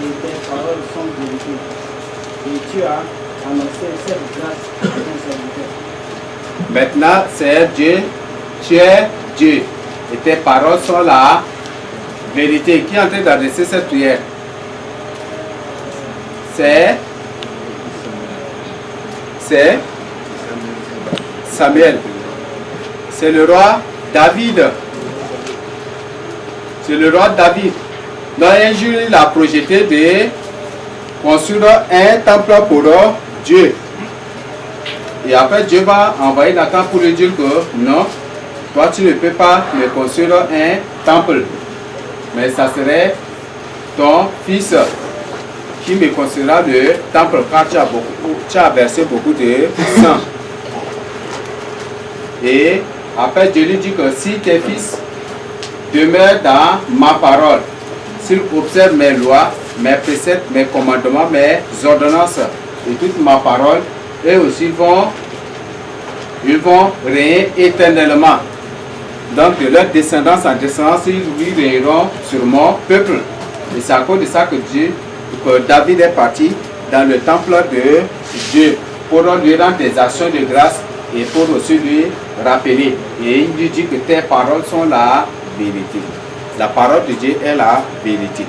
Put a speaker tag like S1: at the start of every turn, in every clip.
S1: et tes paroles sont vérité. Et tu as annoncé cette grâce à ton serviteur.
S2: Maintenant, Seigneur Dieu, tu es Dieu. Et tes paroles sont la vérité. Qui est en train d'adresser cette prière? C'est Samuel. C'est le roi David. C'est le roi David. Dans un jour, il a projeté de construire un temple pour Dieu. Et après, Dieu va envoyer Nathan pour lui dire que non, toi tu ne peux pas me construire un temple. Mais ça serait ton fils qui me construira le temple car tu as versé beaucoup de sang. Et après, Dieu lui dit que si tes fils demeurent dans ma parole, s'ils observent mes lois, mes préceptes, mes commandements, mes ordonnances et toute ma parole, eux aussi ils vont régner éternellement. Donc de leur descendance en descendance, ils régneront sur mon peuple. Et c'est à cause de ça que David est parti dans le temple de Dieu pour lui rendre des actions de grâce et pour aussi lui rappeler. Et il lui dit que tes paroles sont la vérité. La parole de Dieu est la vérité.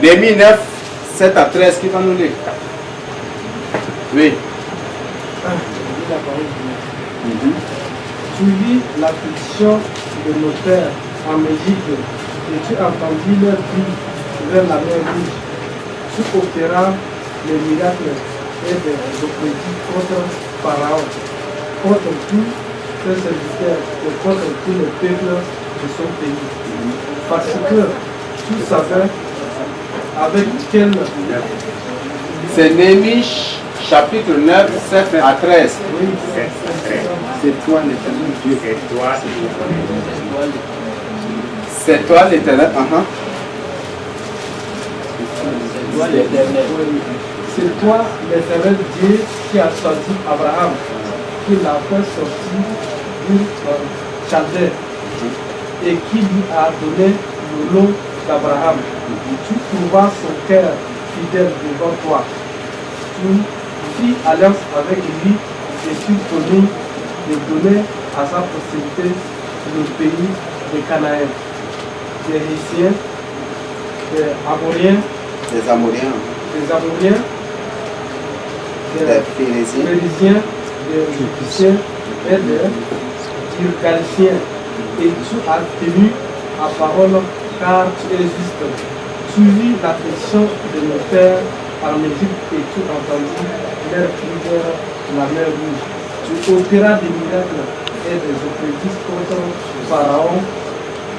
S2: Néhémie 9, 7 à 13, qui va nous lire? Oui.
S1: La parole de Dieu. Tu vis l'affliction de nos pères en Égypte et tu entendis leur cri vers la mer Rouge. Tu opéras les miracles et des opérations contre Pharaon, contre tous ses serviteurs et contre tous les peuples de son pays. Parce que tu savais avec quel...
S2: C'est Néhémie chapitre 9, 7 à 13.
S1: Oui,
S3: C'est toi l'éternel Dieu.
S2: C'est toi l'éternel.
S1: C'est toi l'éternel Dieu qui a choisi Abraham, qui l'a fait sortir du Chaldée et qui lui a donné le nom d'Abraham. Tu trouvas son cœur fidèle devant toi. Tu fis alliance avec lui et tu promis de donner à sa postérité le pays de Canaan, des Hittiens, des Amoriens,
S2: Les Amoriens,
S1: des Phérésiens, des Égyptiens et des Girgashiens. Et tu as tenu à parole car tu es juste. Tu vis l'affliction de nos pères en Égypte et tu entendis leur cri vers la mer Rouge. Tu opéras des miracles et des opérations contre Pharaon,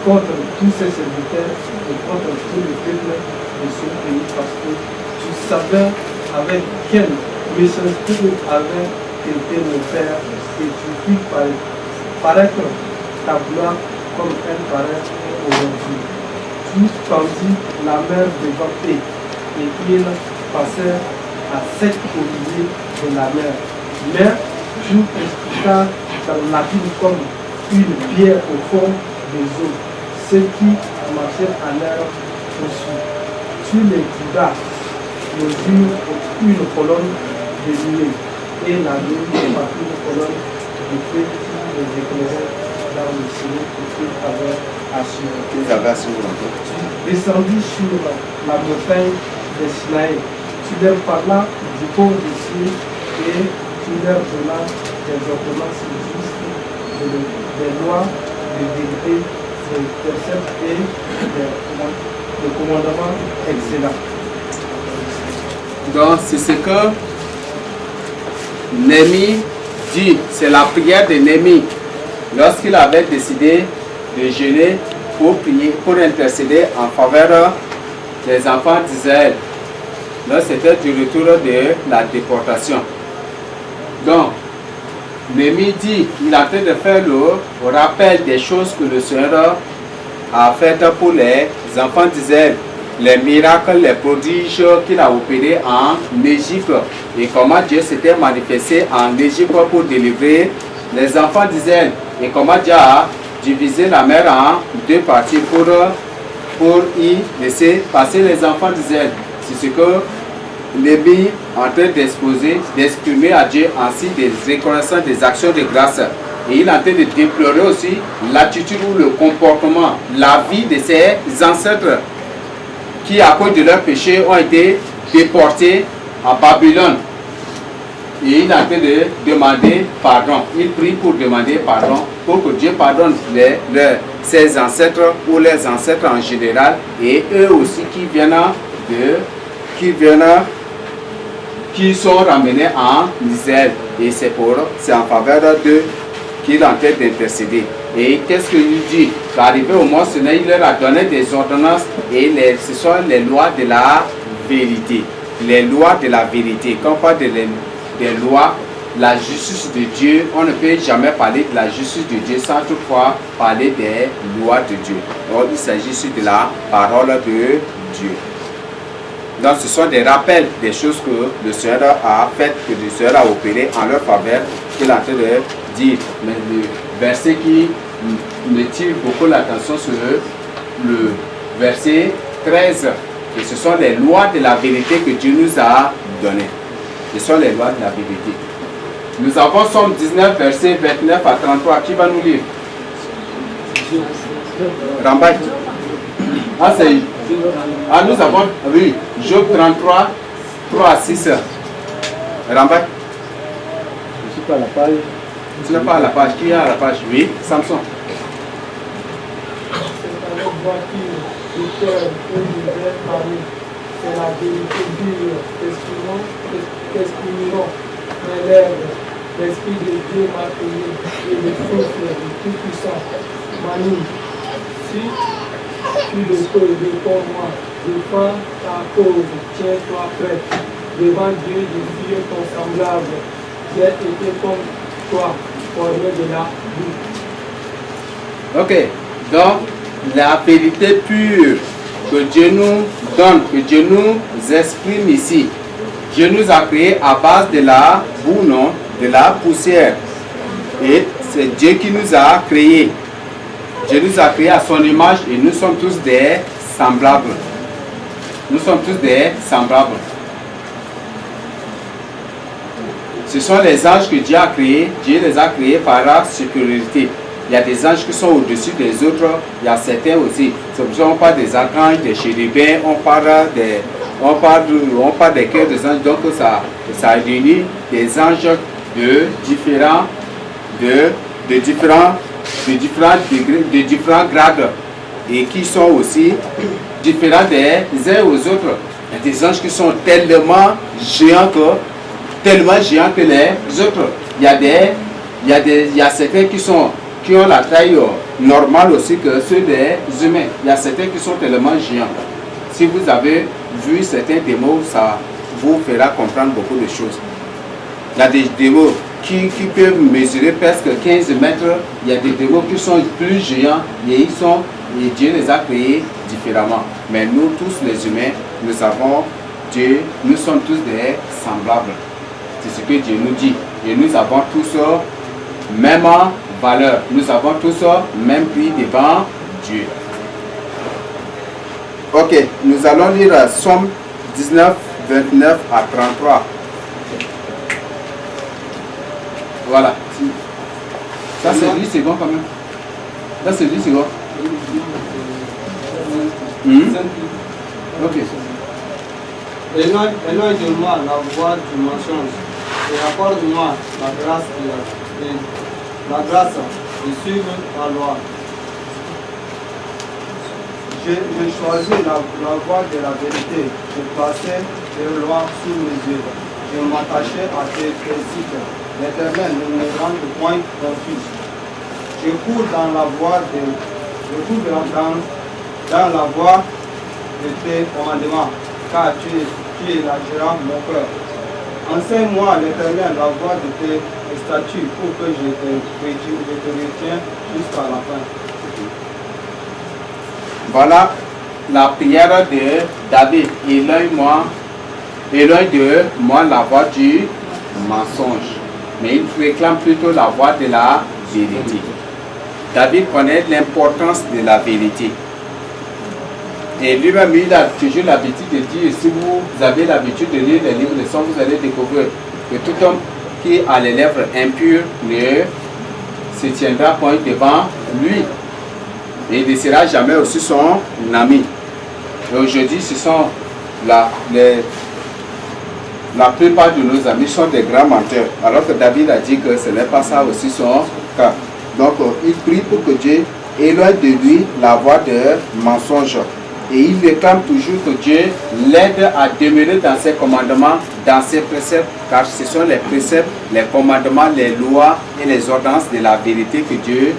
S1: contre tous ses serviteurs et contre tous les peuples de ce pays parce que tu savais avec quelle méchanceté avait été nos pères et tu fis paraître ta gloire comme elle paraît aujourd'hui. Tu tendis la mer devant eux et ils passèrent à sec au milieu de la mer. Mais tu expliquas dans l'abîme comme une pierre au fond des eaux, ceux qui marchaient à l'air poursuit. Tu les guidas, nos yeux une colonne de nuée et la nuit par une colonne de feu qui les éclairait dans le ciel que tu avais assuré. Tu descendis sur la montagne de Sinaï. Tu leur parlas du pont de ciel et tu leur donnas des ordonnances justes, des lois, des vérités, des préceptes et des commandements excellents.
S2: Donc c'est ce que Néhémie dit, c'est la prière de Néhémie lorsqu'il avait décidé de jeûner pour prier, pour intercéder en faveur des enfants d'Israël. Là c'était du retour de la déportation. Donc Néhémie dit, il est en train de faire le rappel des choses que le Seigneur a faites pour les enfants d'Israël. Les miracles, les prodiges qu'il a opérés en Égypte et comment Dieu s'était manifesté en Égypte pour délivrer les enfants d'Israël et comment Dieu a divisé la mer en deux parties pour pour y laisser passer les enfants d'Israël. C'est ce que Néhémie est en train d'exposer, d'exprimer à Dieu ainsi des reconnaissances, des actions de grâce. Et il est en train de déplorer aussi l'attitude ou le comportement, la vie de ses ancêtres qui, à cause de leurs péchés, ont été déportés à Babylone. Et il est en train de demander pardon. Il prie pour demander pardon, pour que Dieu pardonne ses ancêtres ou les ancêtres en général, et eux aussi qui sont ramenés en Israël. Et c'est en faveur d'eux qu'il est en train d'intercéder. Et qu'est-ce qu'il dit? Arrivé au Mont Sinaï, il leur a donné des ordonnances, et ce sont les lois de la vérité. Les lois de la vérité. Quand on parle des lois, la justice de Dieu, on ne peut jamais parler de la justice de Dieu sans toutefois parler des lois de Dieu. Donc il s'agit ici de la parole de Dieu. Donc ce sont des rappels des choses que le Seigneur a faites, que le Seigneur a opérées en leur faveur, qu'il est en train de dire. Mais le verset qui me tire beaucoup l'attention, c'est le verset 13. Et ce sont les lois de la vérité que Dieu nous a données. Ce sont les lois de la vérité. Nous avons Somme 19, verset 29 à 33. Qui va nous lire? Rambaï. Ah, c'est... Ah, nous avons... Oui, Job 33, 3 à 6. Rambaï.
S3: Je ne suis pas à la page.
S2: Tu n'es pas à la page. Qui est à la page? Oui, Samson.
S1: C'est la vérité dure, t'exprimeront mes lèvres. L'Esprit de Dieu m'a créé et le souffle du Tout-Puissant m'anime. Si tu le peux, réponds-moi, défends ta cause, tiens-toi prêt. Devant Dieu, je suis ton semblable. J'ai été comme toi, formé de la vie.
S2: Ok, donc la vérité pure que Dieu nous donne, que Dieu nous exprime ici. Dieu nous a créé à base de la boue, non, de la poussière. Et c'est Dieu qui nous a créés. Dieu nous a créés à son image et nous sommes tous des semblables. Nous sommes tous des semblables. Ce sont les anges que Dieu a créés. Dieu les a créés par la supériorité. Il y a des anges qui sont au-dessus des autres. Il y a certains aussi. C'est pour ça qu'on parle des archanges, des chérubins, on parle des cœurs des anges. Donc ça réunit des anges de différents degrés, de différents grades, et qui sont aussi différents des uns aux autres. Il y a des anges qui sont tellement géants que les autres. Il y a certains qui ont la taille normale aussi que ceux des humains. Il y a certains qui sont tellement géants. Si vous avez vu certains démos, ça vous fera comprendre beaucoup de choses. Il y a des démos qui peuvent mesurer presque 15 mètres. Il y a des démos qui sont plus géants et Dieu les a créés différemment. Mais nous tous les humains, nous avons Dieu, nous sommes tous des semblables. C'est ce que Dieu nous dit. Et nous avons tous même valeur. Nous avons tous même prix devant Dieu. Ok, nous allons lire Somme 19, 29 à 33. Voilà. Ça c'est 10 secondes quand même. Ça c'est 10 secondes. Ok.
S1: Éloigne de moi la voix du mensonge et accorde-moi la grâce de suivre ta loi. J'ai choisi la voie de la vérité. Je plaçais tes lois sous mes yeux. Je m'attachais à tes principes. L'Éternel ne me rende point confus. Je cours dans la voie de tes commandements, car tu élargiras mon cœur. Enseigne-moi, l'Éternel, la voie de tes statuts, pour que je te retienne jusqu'à la fin.
S2: Voilà la prière de David. Éloigne de moi la voie du mensonge. Mais il réclame plutôt la voie de la vérité. David connaît l'importance de la vérité. Et lui-même, il a toujours l'habitude de dire, si vous avez l'habitude de lire les livres de sang, vous allez découvrir que tout homme qui a les lèvres impures ne se tiendra point devant lui. Et il ne sera jamais aussi son ami. Et aujourd'hui, ce sont la plupart de nos amis sont des grands menteurs. Alors que David a dit que ce n'est pas ça aussi son cas. Donc, il prie pour que Dieu éloigne de lui la voie de mensonge. Et il réclame toujours que Dieu l'aide à demeurer dans ses commandements, dans ses préceptes, car ce sont les préceptes, les commandements, les lois et les ordonnances de la vérité que Dieu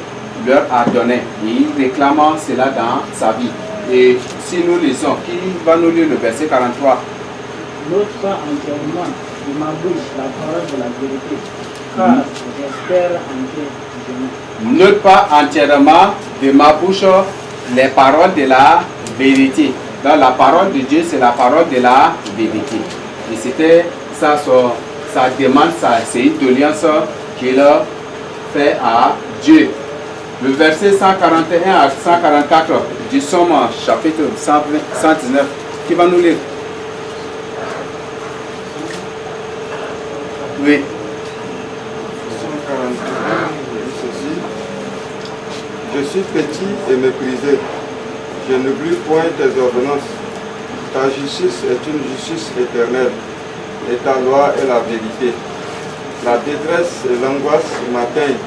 S2: leur a donné. Et il réclame cela dans sa vie. Et si nous lisons, qui va nous lire le verset 43?
S4: N'ôte pas entièrement de ma bouche la parole de la vérité, car j'espère en Dieu.
S2: N'ôte pas entièrement de ma bouche les paroles de la vérité. Donc la parole de Dieu, c'est la parole de la vérité. Et c'était ça, sa demande, c'est une doléance qu'il a fait à Dieu. Le verset 141 à 144 du Somme, chapitre 119, qui va nous lire? Oui.
S5: 141, ceci. Je suis petit et méprisé. Je n'oublie point tes ordonnances. Ta justice est une justice éternelle et ta loi est la vérité. La détresse et l'angoisse m'atteignent.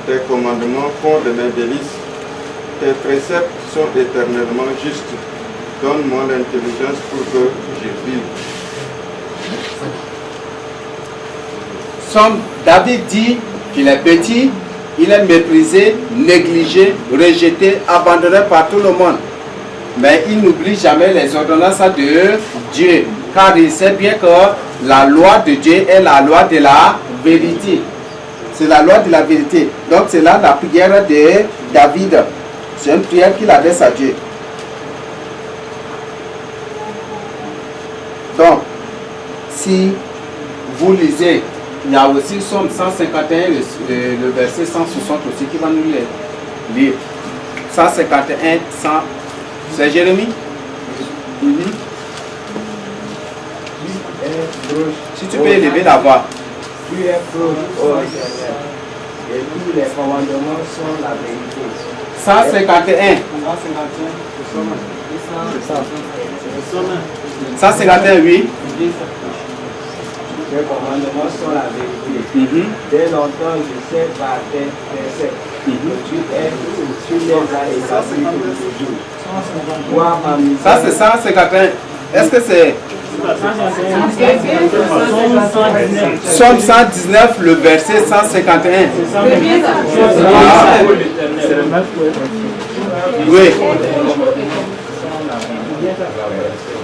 S5: Tes commandements font de mes délices. Tes préceptes sont éternellement justes. Donne-moi l'intelligence pour que je vive.
S2: David dit qu'il est petit, il est méprisé, négligé, rejeté, abandonné par tout le monde. Mais il n'oublie jamais les ordonnances de Dieu, car il sait bien que la loi de Dieu est la loi de la vérité. C'est la loi de la vérité. Donc c'est là la prière de David. C'est une prière qu'il adresse à Dieu. Donc, si vous lisez, il y a aussi Somme 151, le verset 160 aussi qui va nous lire. 151, 100. C'est Jérémie? Si tu peux élever la voix.
S1: Tu es proche, ô Éternel, et tous les commandements sont la vérité.
S2: 151. 151, oui.
S1: Les commandements sont la vérité. Dès longtemps, je sais par tes préceptes. Tu les as établis pour toujours. Moi, ma misère.
S2: Ça, c'est 151. Est-ce que c'est Somme 119, le verset 151? Oui.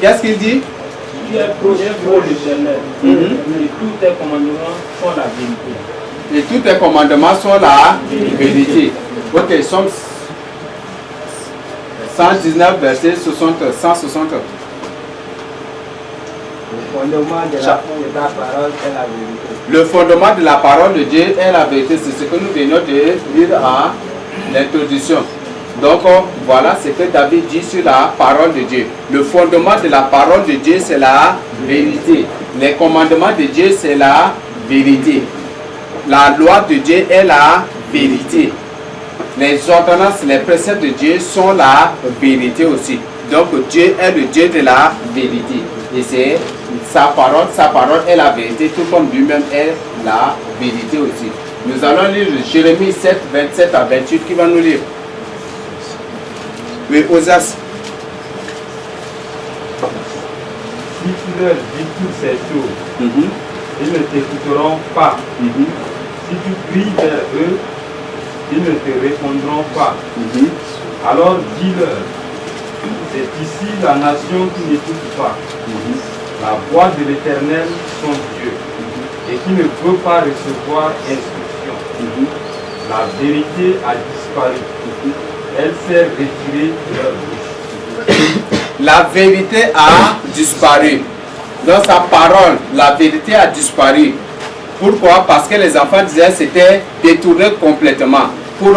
S2: Qu'est-ce qu'il dit?
S4: Tu es proche de l'Éternel, et tous tes commandements sont la vérité.
S2: Et tous tes commandements sont la vérité. Ok, Somme 119, verset 160.
S1: Le fondement de ta parole est la vérité.
S2: Le fondement de la parole de Dieu est la vérité. C'est ce que nous venons de lire à l'introduction. Donc voilà ce que David dit sur la parole de Dieu. Le fondement de la parole de Dieu, c'est la vérité. Les commandements de Dieu, c'est la vérité. La loi de Dieu est la vérité. Les ordonnances, les préceptes de Dieu sont la vérité aussi. Donc Dieu est le Dieu de la vérité. Et c'est sa parole est la vérité, tout comme lui-même est la vérité aussi. Nous allons lire Jérémie 7, 27 à 28, qui va nous lire. Oui, Osas.
S6: Si tu leur dis toutes ces choses, ils ne t'écouteront pas. Si tu cries vers eux, ils ne te répondront pas. Alors dis-leur, c'est ici la nation qui n'écoute pas la voix de l'Éternel, son Dieu, et qui ne veut pas recevoir instruction. La vérité a disparu. Elle s'est retirée de leur bouche.
S2: La vérité a disparu. Dans sa parole, la vérité a disparu. Pourquoi? Parce que les enfants d'Israël s'étaient détournés complètement pour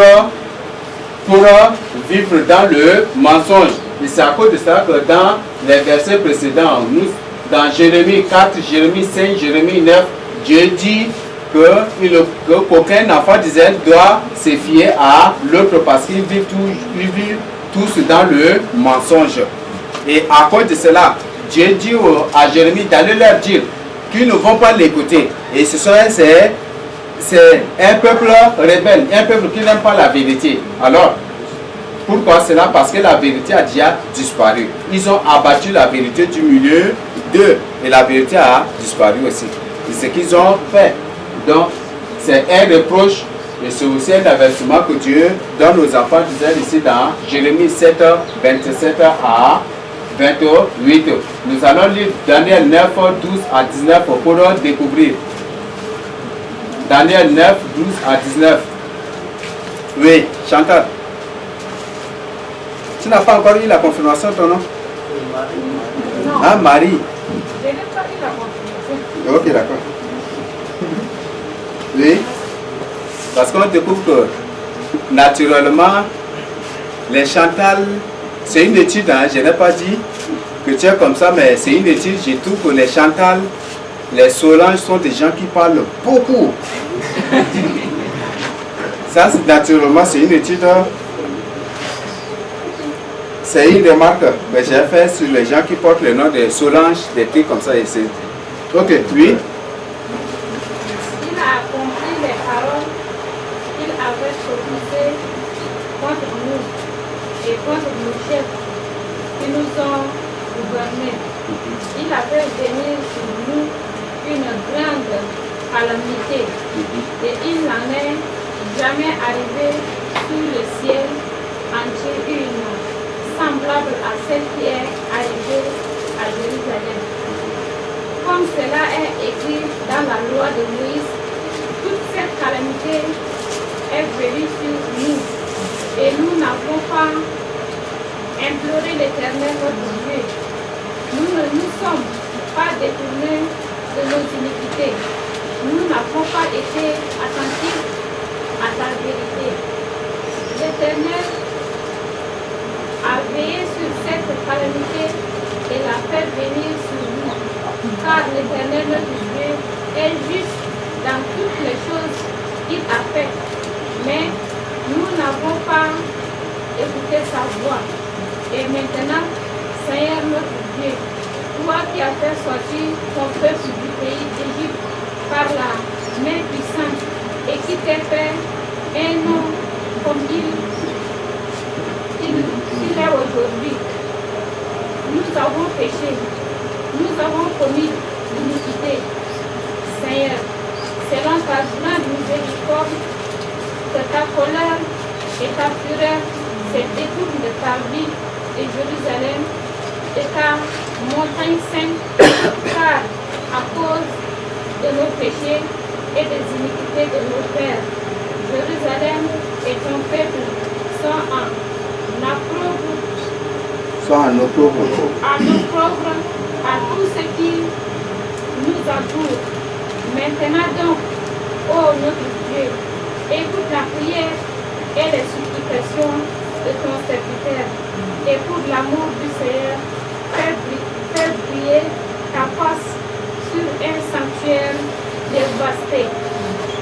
S2: vivre dans le mensonge, Et c'est à cause de ça que dans les versets précédents, nous, dans Jérémie 4, Jérémie 5, Jérémie 9, Dieu dit qu'aucun enfant d'Israël doit se fier à l'autre parce qu'ils vivent tous dans le mensonge. Et à cause de cela, Dieu dit à Jérémie d'aller leur dire qu'ils ne vont pas l'écouter. Et c'est un peuple rebelle, un peuple qui n'aime pas la vérité. Alors, pourquoi cela? Parce que la vérité a déjà disparu. Ils ont abattu la vérité du milieu d'eux. Et la vérité a disparu aussi. C'est ce qu'ils ont fait. Donc, c'est un reproche et c'est aussi un avertissement que Dieu donne aux enfants d'Israël ici dans Jérémie 7, 27 à 28. Nous allons lire Daniel 9, 12 à 19 pour découvrir. Daniel 9, 12 à 19. Oui, Chantal. Tu n'as pas encore eu la confirmation, ton nom?
S7: Non.
S2: Ah, Marie.
S7: Je n'ai pas eu la confirmation.
S2: Ok, d'accord. Oui. Parce qu'on découvre que, naturellement, les Chantal, c'est une étude, hein, je n'ai pas dit que tu es comme ça, mais c'est une étude, je trouve que les Chantal, les Solange sont des gens qui parlent beaucoup. Ça, naturellement, c'est une étude. C'est une remarque que j'ai faite sur les gens qui portent le nom de Solange, des trucs comme ça. Ok, oui.
S7: Il a accompli les paroles qu'il avait prononcées contre nous et contre nos chefs qui nous ont gouvernés. Il avait venu sur nous une grande calamité et il n'en est jamais arrivé sur le ciel entier une semblable à celle qui est arrivée à Jérusalem. Comme cela est écrit dans la loi de Moïse, toute cette calamité est venue sur nous et nous n'avons pas imploré l'Éternel notre Dieu. Nous ne nous sommes pas détournés de nos iniquités. Nous n'avons pas été attentifs à ta vérité. L'Éternel a veillé sur cette calamité et l'a fait venir sur nous. Car l'Éternel notre Dieu est juste dans toutes les choses qu'il a faites. Mais nous n'avons pas écouté sa voix. Et maintenant, Seigneur notre Dieu, toi qui as fait sortir ton peuple du pays d'Égypte par la main puissante et qui t'a fait un nom comme il est aujourd'hui. Nous avons péché, nous avons commis l'iniquité. Seigneur, selon ta grande miséricorde, que ta colère et ta fureur se détournent de ta vie et Jérusalem et ta montagne sainte, car à cause de nos péchés et des iniquités de nos pères, Jérusalem et ton peuple sont en opprobre à tous ceux qui nous entourent. Maintenant donc, ô notre Dieu, écoute la prière et les supplications de ton serviteur, et pour l'amour du Seigneur, fais briller ta face sur un sanctuaire dévasté.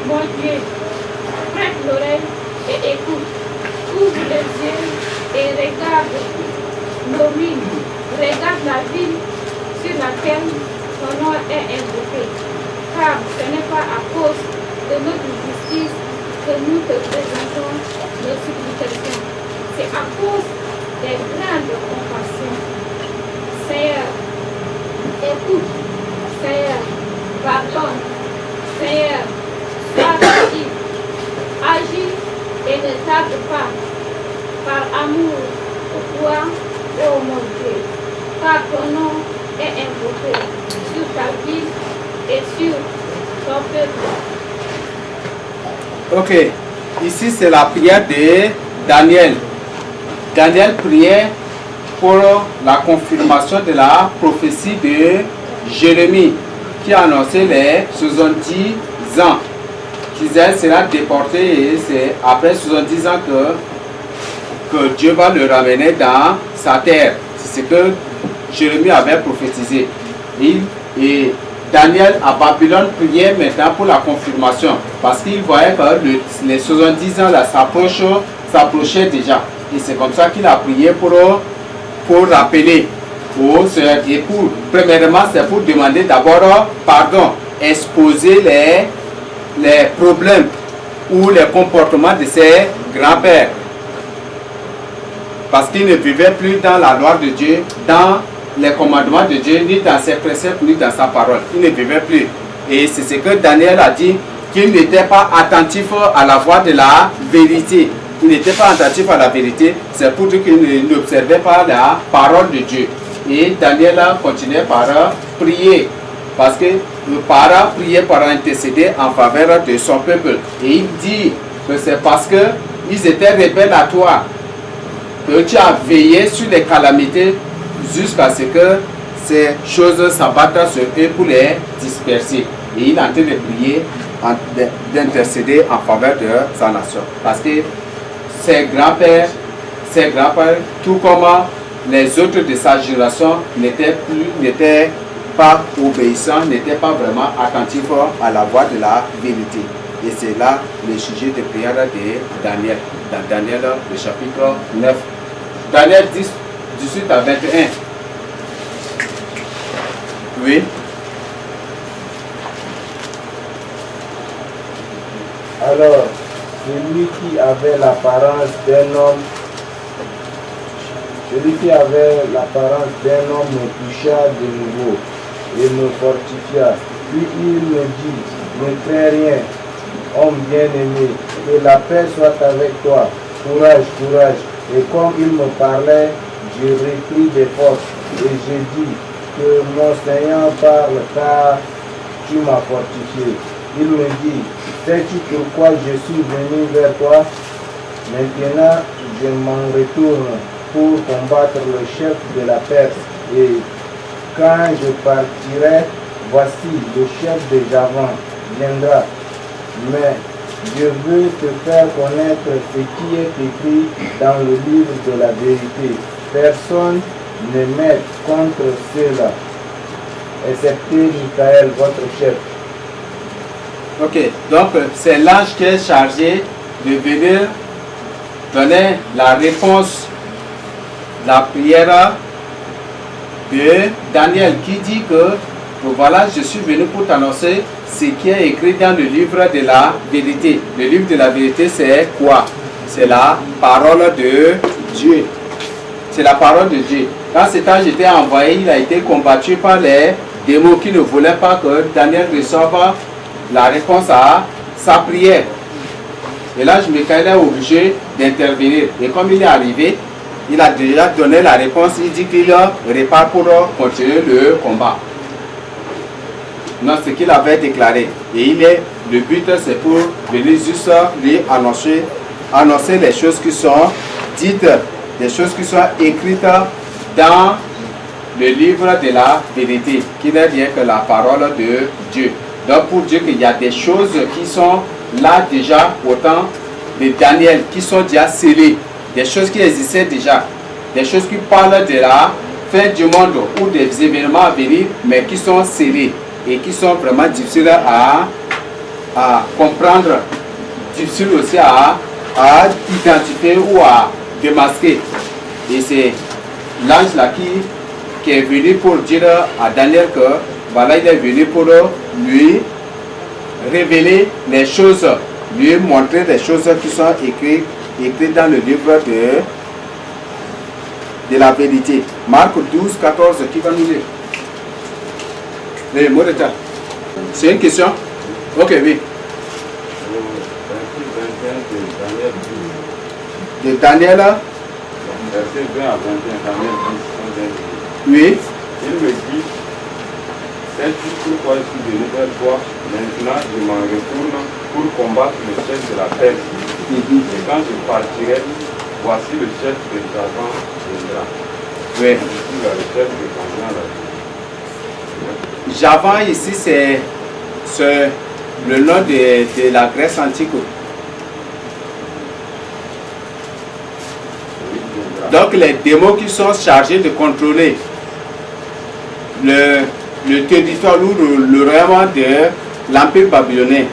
S7: Mon Dieu, prête l'oreille et écoute, ouvre les yeux et regarde nos ruines, regarde la ville sur laquelle ton nom est invoqué, car ce n'est pas à cause de notre justice que nous te présentons nos supplications, c'est à cause des grandes compassions. Seigneur, écoute, Seigneur, pardonne, Seigneur, sois attentif, agis et ne tarde pas, par amour pour toi, ô mon Dieu, car ton nom est invoqué sur ta ville et sur ton peuple.
S2: Ok, ici c'est la prière de Daniel. Daniel priait pour la confirmation de la prophétie de Jérémie qui annonçait les 70 ans qu'Israël sera déporté et c'est après 70 ans que que Dieu va le ramener dans sa terre. C'est ce que Jérémie avait prophétisé. Et Daniel à Babylone priait maintenant pour la confirmation parce qu'il voyait que les 70 ans là s'approchaient déjà. Et c'est comme ça qu'il a prié pour rappeler aux sœurs. Et premièrement, c'est pour demander d'abord pardon, exposer les problèmes ou les comportements de ses grands-pères. Parce qu'ils ne vivaient plus dans la loi de Dieu, dans les commandements de Dieu, ni dans ses préceptes, ni dans sa parole. Ils ne vivaient plus. Et c'est ce que Daniel a dit, qu'il n'était pas attentif à la voix de la vérité. Il n'était pas attentif à la vérité, c'est pour dire qu'il n'observait pas la parole de Dieu. Et Daniel a continué par prier, parce que le parent priait par intercéder en faveur de son peuple. Et il dit que c'est parce qu'ils étaient rebelles à toi que tu as veillé sur les calamités jusqu'à ce que ces choses s'abattent sur eux pour les disperser. Et il est en train de prier, d'intercéder en faveur de sa nation. Parce que ses grands-pères, tout comme les autres de sa génération, n'étaient pas obéissants, n'étaient pas vraiment attentifs à la voix de la vérité. Et c'est là le sujet de prière de Daniel, dans Daniel, le chapitre 9. Daniel 10, 18 à 21. Oui.
S8: Alors, celui qui avait l'apparence d'un homme me toucha de nouveau et me fortifia. Puis il me dit, ne crains rien, homme bien-aimé, que la paix soit avec toi. Courage, courage. Et comme il me parlait, je repris des forces et j'ai dit que mon Seigneur parle car tu m'as fortifié. Il me dit, sais-tu pourquoi je suis venu vers toi? Maintenant, je m'en retourne pour combattre le chef de la Perse. Et quand je partirai, voici le chef de Javan viendra. Mais je veux te faire connaître ce qui est écrit dans le livre de la vérité. Personne ne m'aide contre cela, excepté Michael, votre chef.
S2: Ok, donc c'est l'ange qui est chargé de venir donner la réponse, la prière de Daniel qui dit que voilà, je suis venu pour t'annoncer ce qui est écrit dans le livre de la vérité. Le livre de la vérité, c'est quoi? C'est la parole de Dieu. C'est la parole de Dieu. Quand cet ange était envoyé, il a été combattu par les démons qui ne voulaient pas que Daniel reçoive la réponse à sa prière. Et l'ange Michael est obligé d'intervenir. Et comme il est arrivé, il a déjà donné la réponse. Il dit qu'il repart pour continuer le combat. Non, ce qu'il avait déclaré. Et le but, c'est pour venir juste lui annoncer les choses qui sont dites, des choses qui sont écrites dans le livre de la vérité, qui n'est rien que la parole de Dieu. Donc pour dire qu'il y a des choses qui sont là déjà au temps de Daniel, qui sont déjà scellées, des choses qui existaient déjà, des choses qui parlent de la fin du monde ou des événements à venir, mais qui sont scellées et qui sont vraiment difficiles à comprendre, difficiles aussi à identifier ou à démasquer. Et c'est l'ange là qui est venu pour dire à Daniel que voilà, il est venu pour lui révéler les choses, lui montrer les choses qui sont écrites dans le livre de la vérité. Marc 12, 14, qui va nous lire? Les mots de temps. C'est une question? Ok, oui. De Daniel.
S6: Verset 20 à 21, Daniel 10, 21.
S2: Oui.
S6: Il me dit, sais-tu pourquoi je suis venu vers toi? Maintenant, je m'en retourne pour combattre le chef de la Perse. Et quand je partirai, voici le chef de Javan viendra.
S2: Oui.
S6: Je suis le chef de Javan.
S2: Javan ici, c'est le nom de la Grèce antique. Donc les démons qui sont chargés de contrôler le territoire ou le royaume de l'Empire babylonien,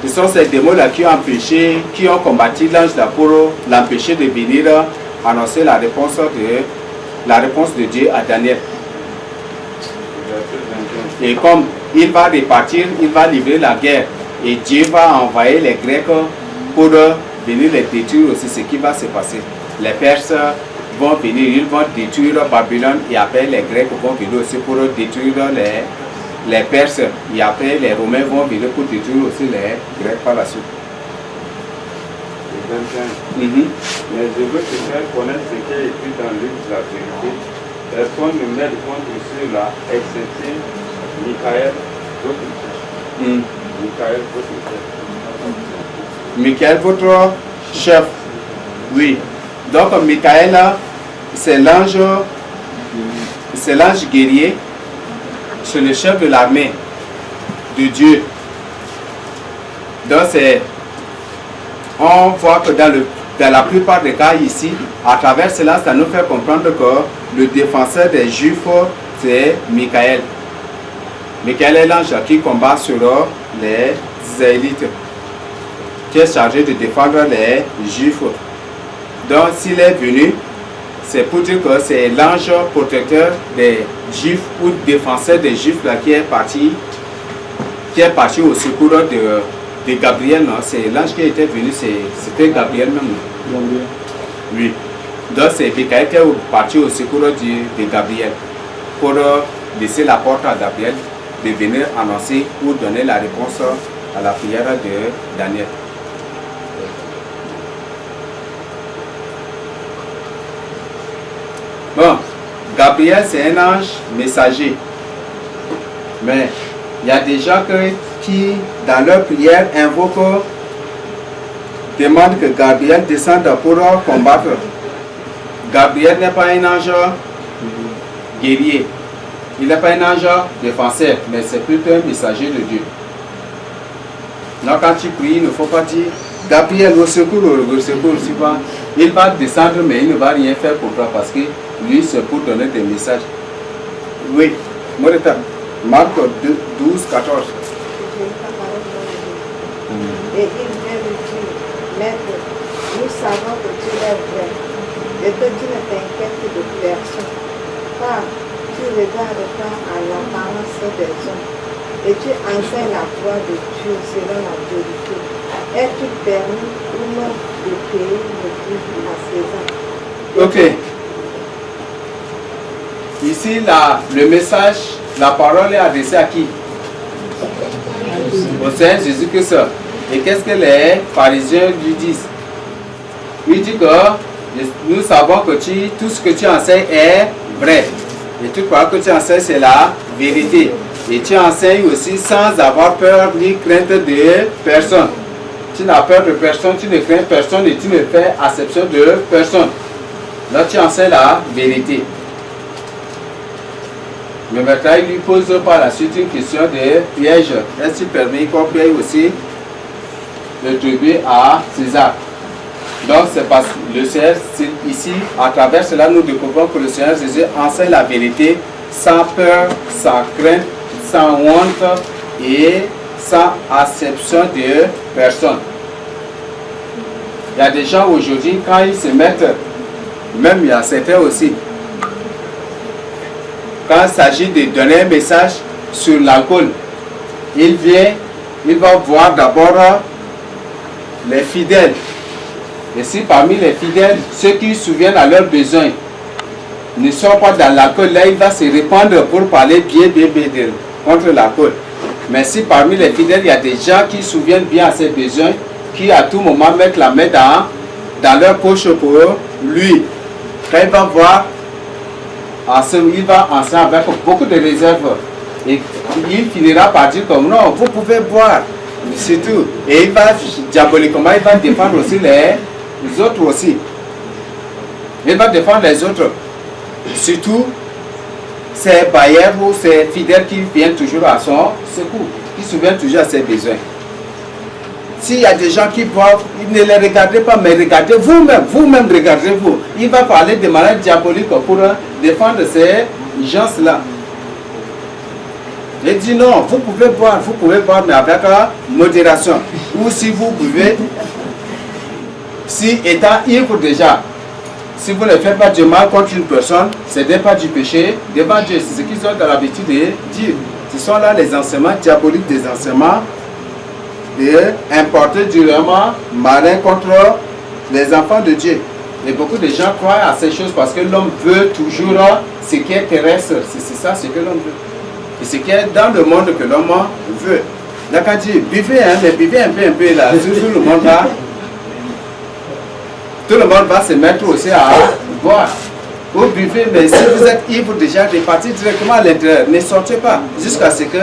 S2: ce sont ces démons-là qui ont empêché, qui ont combattu l'ange là pour l'empêcher de venir annoncer la réponse de Dieu à Daniel. Et comme il va repartir, il va livrer la guerre. Et Dieu va envoyer les Grecs pour venir les détruire aussi, ce qui va se passer. Les Perses vont venir, ils vont détruire Babylone et après les Grecs vont venir aussi pour détruire les Perses. Et après les Romains vont venir pour détruire aussi les Grecs par la suite.
S6: Mais je veux te faire connaître ce qui est écrit dans le livre de la vérité. Personne ne m'aide contre ceux-là, excepté Michael, votre chef. Michael, votre chef.
S2: Michael, votre chef. Oui. Donc Michael, c'est l'ange guerrier, c'est le chef de l'armée de Dieu. Donc on voit que dans la plupart des cas ici, à travers cela, ça nous fait comprendre que le défenseur des Juifs, c'est Michael. Michael est l'ange qui combat sur les Israélites, qui est chargé de défendre les Juifs. Donc s'il est venu, c'est pour dire que c'est l'ange protecteur des Juifs ou défenseur des Juifs là, qui est parti au secours de Gabriel. C'est l'ange qui était venu, c'était Gabriel même. Oui. Donc c'est Michael qui est parti au secours de Gabriel pour laisser la porte à Gabriel de venir annoncer ou donner la réponse à la prière de Daniel. Bon, Gabriel c'est un ange messager. Mais il y a des gens qui, dans leur prière, invoquent, demandent que Gabriel descende pour combattre. Gabriel n'est pas un ange guerrier. Il n'est pas un ange défenseur, mais c'est plutôt un messager de Dieu. Donc quand tu pries, il ne faut pas dire Gabriel au secours, il va descendre, mais il ne va rien faire pour toi parce que lui, c'est pour donner des messages. Oui, Morita, Marc 12, 14.
S9: Et il vient de dire, Maître, nous savons que tu es vrai et que tu ne t'inquiètes de personne, car tu regardes pas à l'apparence des hommes et tu enseignes la voie de Dieu selon la vérité. Es-tu permis ou non de payer le prix à César?
S2: Ok. Ici, le message, la parole est adressée à qui? Au Seigneur Jésus-Christ. Et qu'est-ce que les pharisiens lui disent? Il dit que nous savons que tout ce que tu enseignes est vrai. Et tu crois que tu enseignes, c'est la vérité. Et tu enseignes aussi sans avoir peur ni crainte de personne. Tu n'as peur de personne, tu ne crains personne et tu ne fais acception de personne. Là, tu enseignes la vérité. Mais maintenant, il lui pose par la suite une question de piège. Est-ce qu'il permet qu'on paye aussi le tribut à César? Donc, c'est parce que le Seigneur, ici, à travers cela, nous découvrons que le Seigneur Jésus enseigne la vérité sans peur, sans crainte, sans honte et sans acception de personne. Il y a des gens aujourd'hui, quand ils se mettent, même il y a certains aussi, quand il s'agit de donner un message sur l'alcool, il va voir d'abord les fidèles. Et si parmi les fidèles, ceux qui se souviennent à leurs besoins ne sont pas dans l'alcool, là il va se répandre pour parler bien contre l'alcool. Mais si parmi les fidèles, il y a des gens qui se souviennent bien à ses besoins, qui à tout moment mettent la main dans leur poche pour lui, quand il va voir, il va enseigner avec beaucoup de réserves. Et il finira par dire comme non, vous pouvez boire, c'est tout. Et il va diaboliquement, il va défendre aussi les autres aussi. Il va défendre les autres. Surtout ces bailleurs ou ces fidèles qui viennent toujours à son secours, qui se souviennent toujours à ses besoins. S'il y a des gens qui boivent, ne les regardez pas, mais regardez vous-même, regardez-vous. Il va parler de malades diaboliques pour défendre ces gens-là. Il dit non, vous pouvez boire, mais avec modération. Ou si vous buvez, si étant ivre déjà, si vous ne faites pas du mal contre une personne, ce n'est pas du péché devant Dieu. C'est ce qu'ils ont dans l'habitude de dire. Ce sont là les enseignements diaboliques, des enseignements importés durement malin contre les enfants de Dieu. Et beaucoup de gens croient à ces choses parce que l'homme veut toujours ce qui est terrestre. C'est ça ce que l'homme veut. Et ce qui est dans le monde que l'homme veut. Là, quand il dit buvez, mais buvez un peu là, tout le monde va. Tout le monde va se mettre aussi à boire. Vous buvez, mais si vous êtes ivre déjà, repartez directement à l'intérieur. Ne sortez pas jusqu'à ce que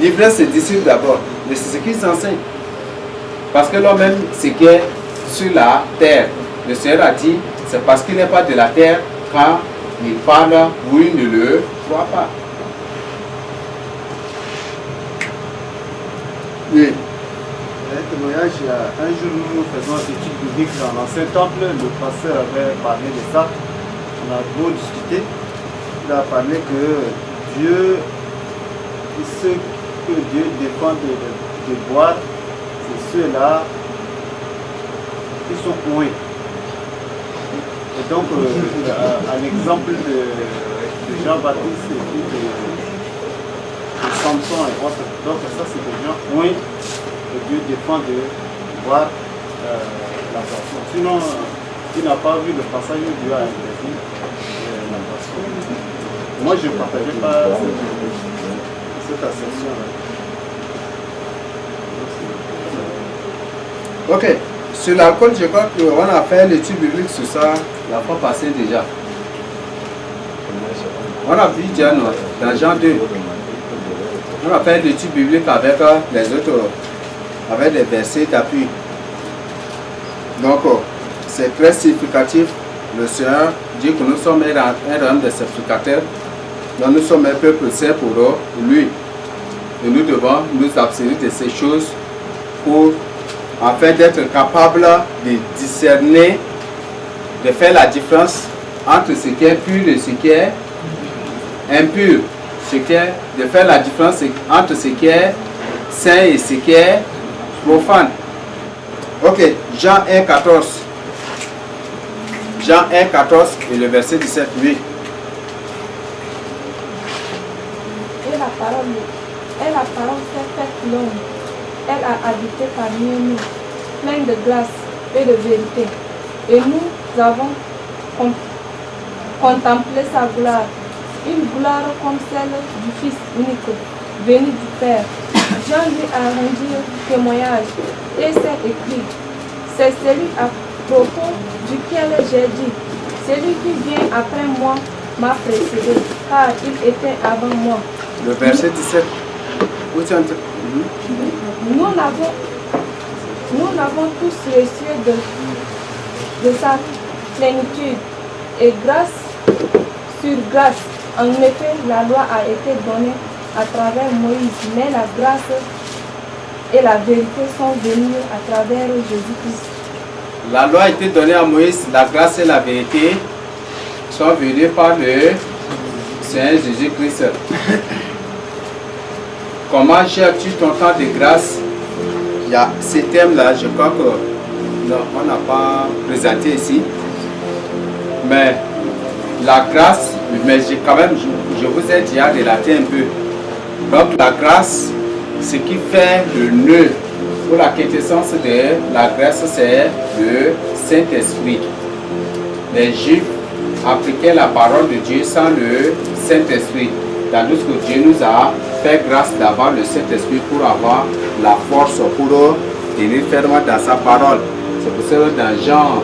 S2: l'ivresse se dissipe d'abord. Mais c'est ce qu'ils enseignent. Parce que l'homme même, ce qui est sur la terre, le Seigneur a dit, c'est parce qu'il n'est pas de la terre quand il parle, vous ne le croyez pas. Oui.
S8: Un témoignage, un jour nous faisons une étude biblique dans l'ancien temple, le pasteur avait parlé de ça, on a beau discuter, il a parlé que Dieu, ceux que Dieu défend de boire, c'est ceux-là qui sont oués. Et donc, à l'exemple de Jean-Baptiste et puis de Samson et autres, donc ça c'est des gens oués. Dieu défend de voir la boisson. Sinon, il n'a pas vu le passage où Dieu a interdit la boisson. Moi, je ne partageais pas cette assertion-là.
S2: Ok. Sur l'alcool, je crois qu'on a fait l'étude biblique sur ça la fois passée déjà. On a vu déjà dans Jean 2. On a fait l'étude biblique avec les autres. Avec des versets d'appui. Donc, c'est très significatif. Le Seigneur dit que nous sommes un rang de sacrificateurs. Donc, nous sommes un peuple saint pour lui. Et nous devons nous abstenir de ces choses pour, afin d'être capables de discerner, de faire la différence entre ce qui est pur et ce qui est impur. De faire la différence entre ce qui est saint et ce qui est profane. Ok, Jean 1, 14. Jean 1, 14 et le verset 17, oui.
S10: Et la parole s'est faite l'homme. Elle a habité parmi nous, pleine de grâce et de vérité. Et nous avons contemplé sa gloire, une gloire comme celle du Fils unique, venu du Père. Jean lui a rendu témoignage et s'est écrit, c'est celui à propos duquel j'ai dit, celui qui vient après moi m'a précédé, car il était avant moi.
S2: Le verset 17.
S10: Nous n'avons tous reçu de sa plénitude et grâce sur grâce. En effet, la loi a été donnée à travers Moïse, mais la grâce et la vérité sont venues à travers Jésus-Christ.
S2: La loi a été donnée à Moïse, la grâce et la vérité sont venues par le Seigneur Jésus-Christ. Comment gères-tu ton temps de grâce? Il y a ces thèmes-là, je crois que non, on n'a pas présenté ici. Mais la grâce, mais quand même, je vous ai déjà relaté un peu. Donc la grâce, ce qui fait le nœud pour la quintessence de la grâce, c'est le Saint-Esprit. Les Juifs appliquaient la parole de Dieu sans le Saint-Esprit. Tandis que Dieu nous a fait grâce d'avoir le Saint-Esprit pour avoir la force pour tenir fermement dans sa parole. C'est pour ça que dans Jean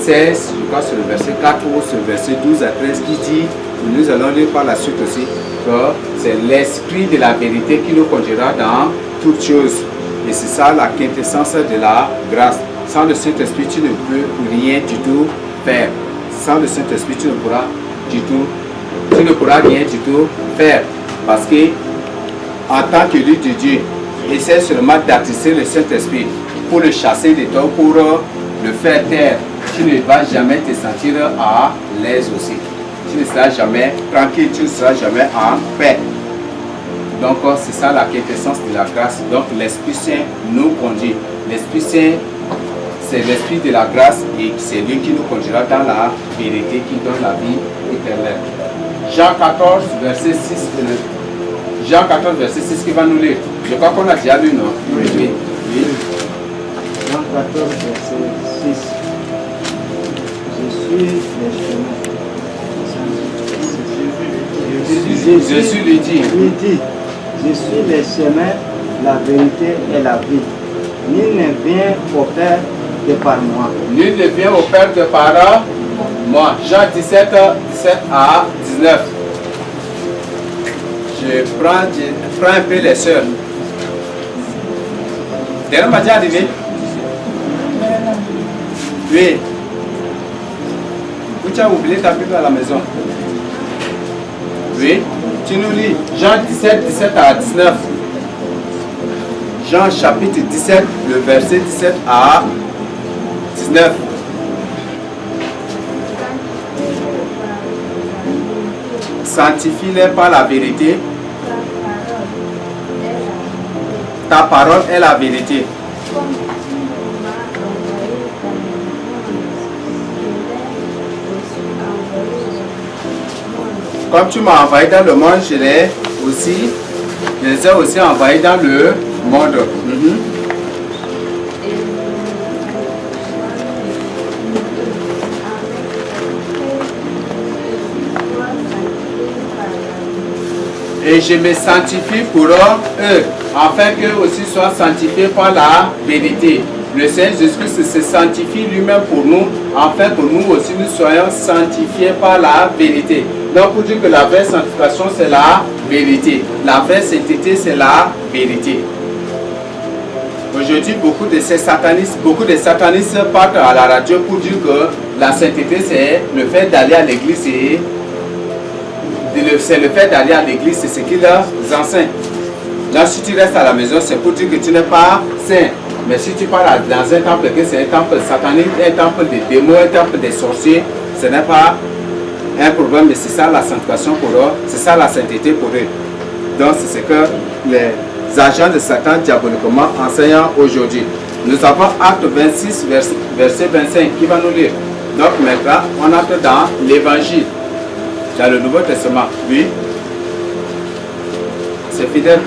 S2: 16, je crois sur le verset 4 ou sur le verset 12 à 13, qui dit, et nous allons lire par la suite aussi, que c'est l'Esprit de la vérité qui nous conduira dans toutes choses. Et c'est ça la quintessence de la grâce. Sans le Saint-Esprit, tu ne peux rien du tout faire. Sans le Saint-Esprit, tu ne pourras rien du tout faire. Parce que, en tant que qu'élu de Dieu, essaie seulement d'attirer le Saint-Esprit pour le chasser de toi, pour le faire taire. Tu ne vas jamais te sentir à l'aise aussi. Tu ne seras jamais tranquille, tu ne seras jamais en paix. Donc c'est ça la quintessence de la grâce. Donc l'Esprit Saint nous conduit. L'Esprit Saint, c'est l'Esprit de la grâce et c'est lui qui nous conduira dans la vérité qui donne la vie éternelle. Jean 14, verset 6 et 9. Jean 14, verset 6 qui va nous lire. Je crois qu'on a déjà lu, non? Oui. Oui.
S4: Jean 14, verset 6. Je suis le chemin.
S2: Jésus lui dit,
S4: je suis le chemin, la vérité et la vie. Nul ne vient au Père que par moi.
S2: Nul ne vient au Père que par moi. Jean 17, 17 à 19. Je prends un peu les sœurs. Derrière m'a déjà arrivé? Oui. Où tu as oublié ta Bible à la maison? Oui. Tu nous lis Jean 17, 17 à 19. Jean chapitre 17, le verset 17 à 19. Sanctifie-les par la vérité. Ta parole est la vérité. Comme tu m'as envoyé dans le monde, je les ai aussi envoyés dans le monde. Et je me sanctifie pour eux, afin qu'eux aussi soient sanctifiés par la vérité. Le Seigneur Jésus-Christ se sanctifie lui-même pour nous, afin que nous aussi nous soyons sanctifiés par la vérité. Donc pour dire que la vraie sanctification c'est la vérité. La vraie sainteté c'est la vérité. Aujourd'hui beaucoup de satanistes partent à la radio pour dire que la sainteté c'est le fait d'aller à l'église et c'est le fait d'aller à l'église, c'est ce qu'ils enseignent. Là, si tu restes à la maison, c'est pour dire que tu n'es pas saint. Mais si tu pars dans un temple, que c'est un temple satanique, un temple de démons, un temple des sorciers, ce n'est pas un problème, mais c'est ça la sanctification pour eux, c'est ça la sainteté pour eux. Donc, c'est ce que les agents de Satan diaboliquement enseignent aujourd'hui. Nous avons Acte 26, verset 25, qui va nous lire. Donc, maintenant, on entre dans l'évangile. Dans le Nouveau Testament, oui. C'est fidèle.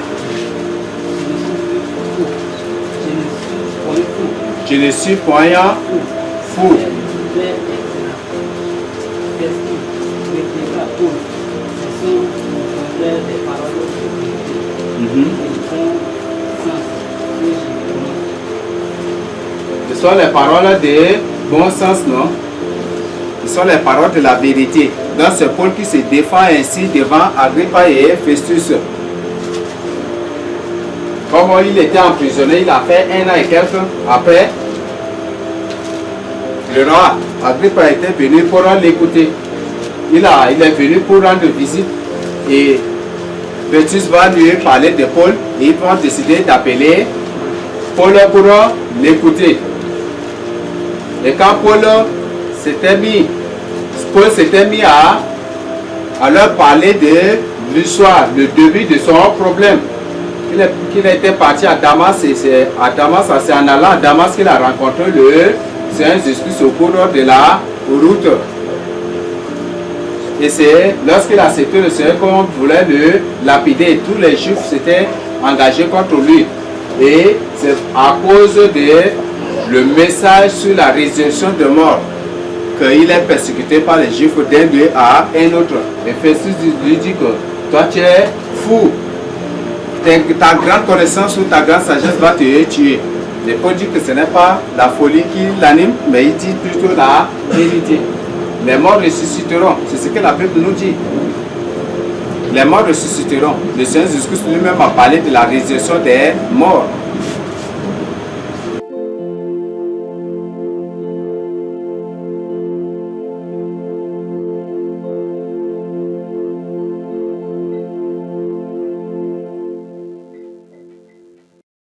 S2: Je ne suis point fou. Ce sont les paroles de bon sens, non? Ce sont les paroles de la vérité. Donc c'est Paul qui se défend ainsi devant Agrippa et Festus. Comme il était emprisonné, il a fait 1 an et quelques. Après, le roi Agrippa était venu pour l'écouter. Il est venu pour rendre visite et Festus va lui parler de Paul et ils vont décider d'appeler Paul pour l'écouter. Et quand Paul s'était mis à leur parler de l'histoire, le début de son problème. Qu'il était parti à Damas, c'est en allant à Damas qu'il a rencontré le Seigneur Jésus au cours de la route. Et c'est lorsqu'il a accepté le Seigneur qu'on voulait le lapider. Tous les Juifs s'étaient engagés contre lui. Et c'est à cause de le message sur la résurrection de mort qu'il est persécuté par les Juifs d'un lieu à un autre. Et Festus lui dit que toi tu es fou. Ta grande connaissance ou ta grande sagesse va te tuer. Mais Paul dit que ce n'est pas la folie qui l'anime, mais il dit plutôt la vérité. Les morts ressusciteront. C'est ce que la Bible nous dit. Les morts ressusciteront. Le Seigneur Jésus-Christ lui-même a parlé de la résurrection des morts.